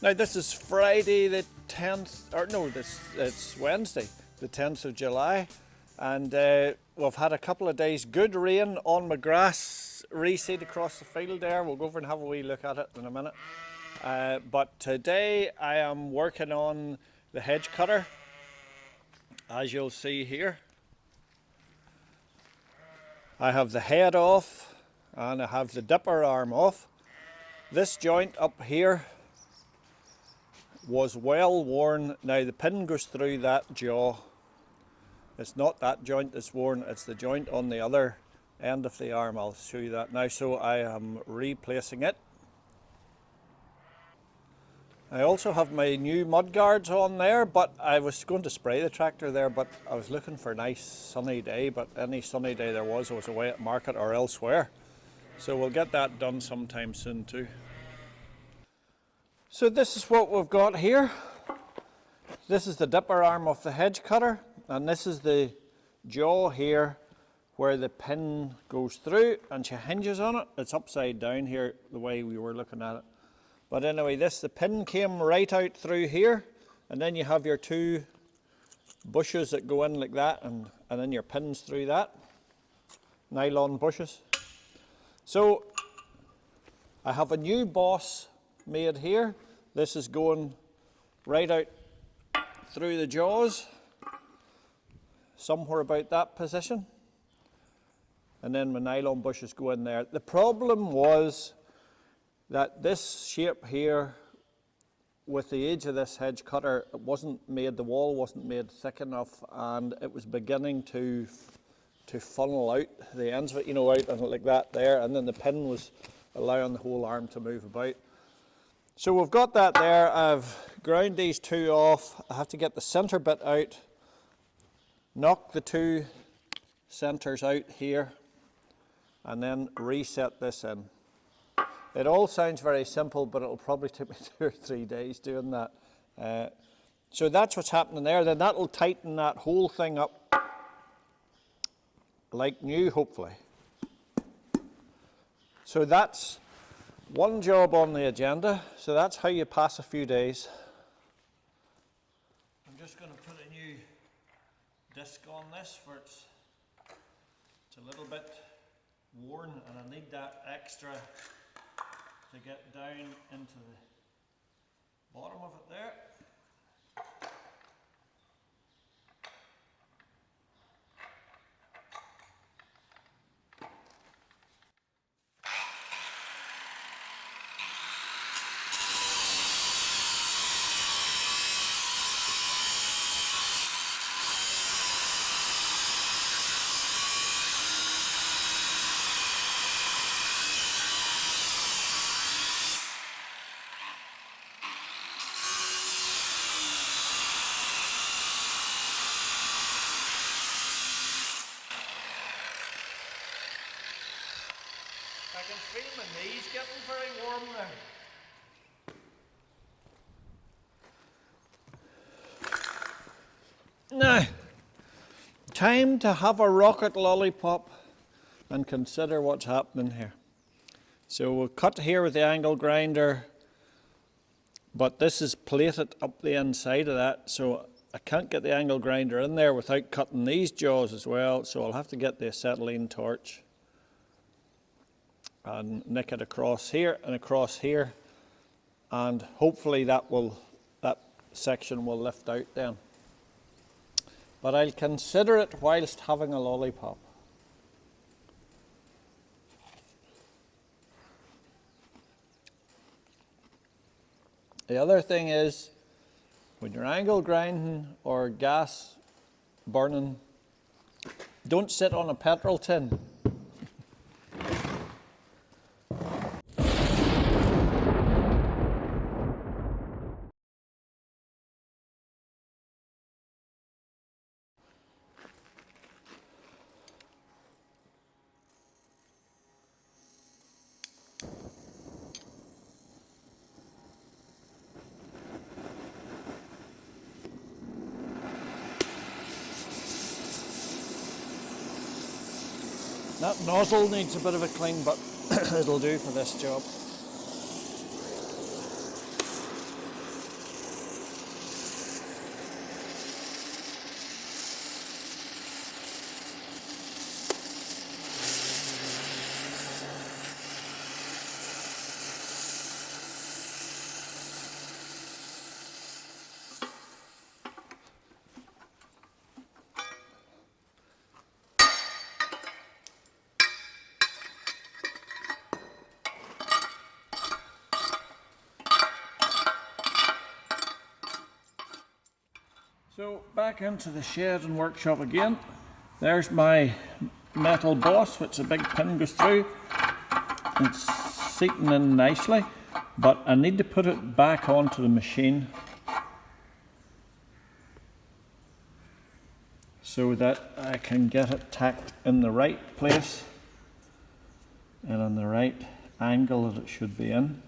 Now this is Friday the 10th, or no, it's Wednesday, the 10th of July, and we've had a couple of days good rain on my grass reseed across the field there. We'll go over and have a wee look at it in a minute. But today I am working on the hedge cutter, as you'll see here. I have the head off and I have the dipper arm off. This joint up here was well worn. Now the pin goes through that jaw. It's not that joint that's worn, it's the joint on the other end of the arm. I'll show you that now. So I am replacing it. I also have my new mud guards on there, but I was going to spray the tractor there, but I was looking for a nice sunny day, but any sunny day there was, I was away at market or elsewhere. So we'll get that done sometime soon too. So this is what we've got here. This is the dipper arm of the hedge cutter, and this is the jaw here where the pin goes through and she hinges on it. It's upside down here the way we were looking at it. But anyway, the pin came right out through here, and then you have your two bushes that go in like that, and then your pins through that, nylon bushes. So I have a new boss made here. This is going right out through the jaws, somewhere about that position, and then my nylon bushes go in there. The problem was that this shape here, with the edge of this hedge cutter, it wasn't made, the wall wasn't made thick enough, and it was beginning to funnel out the ends of it, you know, out and like that there, and then the pin was allowing the whole arm to move about. So we've got that there. I've ground these two off. I have to get the center bit out, knock the two centers out here, and then reset this in. It all sounds very simple, but it'll probably take me 2 or 3 days doing that. So that's what's happening there. Then that'll tighten that whole thing up like new, hopefully. So that's one job on the agenda. So that's how you pass a few days. I'm just going to put a new disc on this for it's a little bit worn, and I need that extra to get down into the bottom of it there. I can feel my knees getting very warm there. Now, time to have a rocket lollipop and consider what's happening here. So we'll cut here with the angle grinder, but this is plated up the inside of that, so I can't get the angle grinder in there without cutting these jaws as well, so I'll have to get the acetylene torch and nick it across here and across here, and hopefully that section will lift out then. But I'll consider it whilst having a lollipop. The other thing is, when you're angle grinding or gas burning, don't sit on a petrol tin. That nozzle needs a bit of a clean, but it'll do for this job. So back into the shed and workshop again. There's my metal boss, which a big pin goes through. It's seating in nicely, but I need to put it back onto the machine so that I can get it tacked in the right place and in the right angle that it should be in.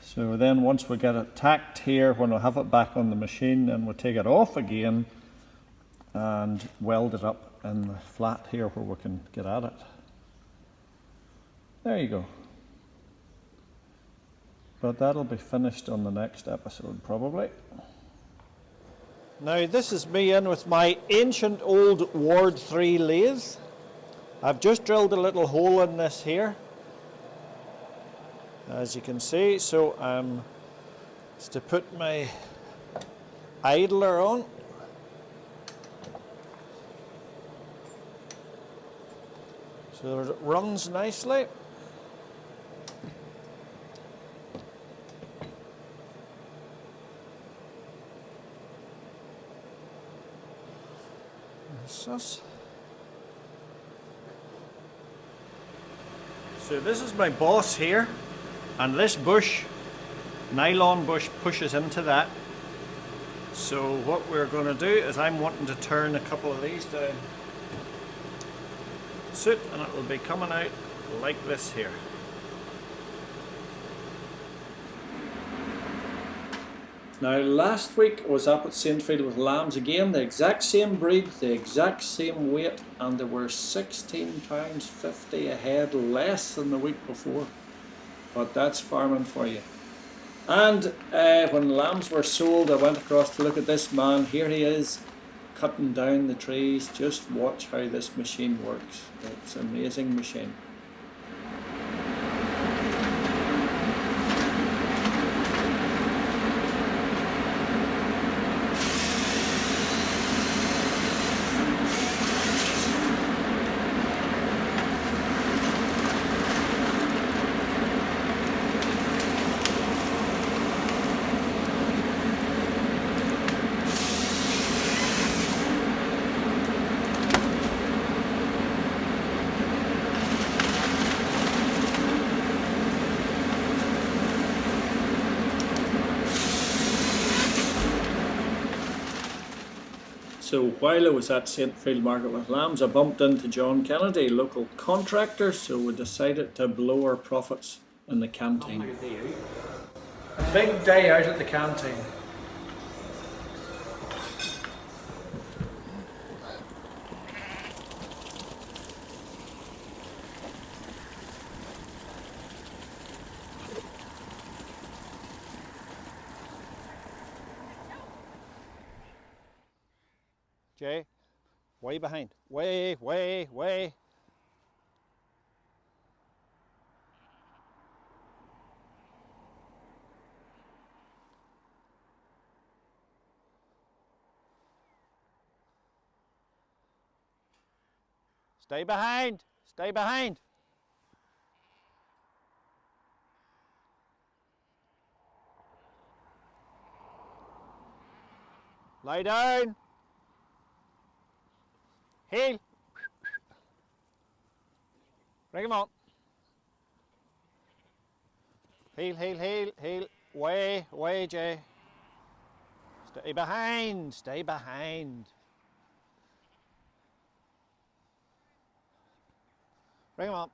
So then once we get it tacked here, when we have it back on the machine, then we'll take it off again and weld it up in the flat here where we can get at it. There you go. But that'll be finished on the next episode probably. Now this is me in with my ancient old Ward 3 lathe. I've just drilled a little hole in this here, as you can see, so it's to put my idler on. So that it runs nicely. So this is my boss here, and this bush, nylon bush, pushes into that. So what we're going to do is I'm wanting to turn a couple of these down suit, and it will be coming out like this here. Now last week I was up at Saintfield with lambs again, the exact same breed, the exact same weight, and they were £16.50 a head less than the week before. But that's farming for you. And when the lambs were sold, I went across to look at this man. Here he is, cutting down the trees. Just watch how this machine works. It's an amazing machine. So while I was at Saintfield Market with lambs, I bumped into John Kennedy, local contractor, so we decided to blow our profits in the canteen. Big day out at the canteen. Jay, way behind. Way, way, way. Stay behind. Stay behind. Lie down. Heel. Bring him on. Heel, heel, heel, heel. Way, way, Jay. Stay behind. Stay behind. Bring him on.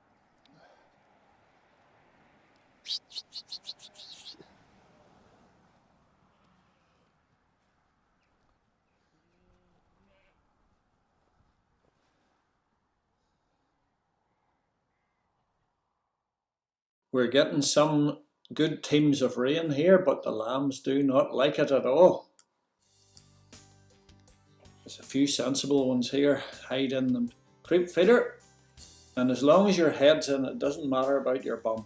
We're getting some good teams of rain here, but the lambs do not like it at all. There's a few sensible ones here, hide in the creep feeder, and as long as your head's in, it doesn't matter about your bum.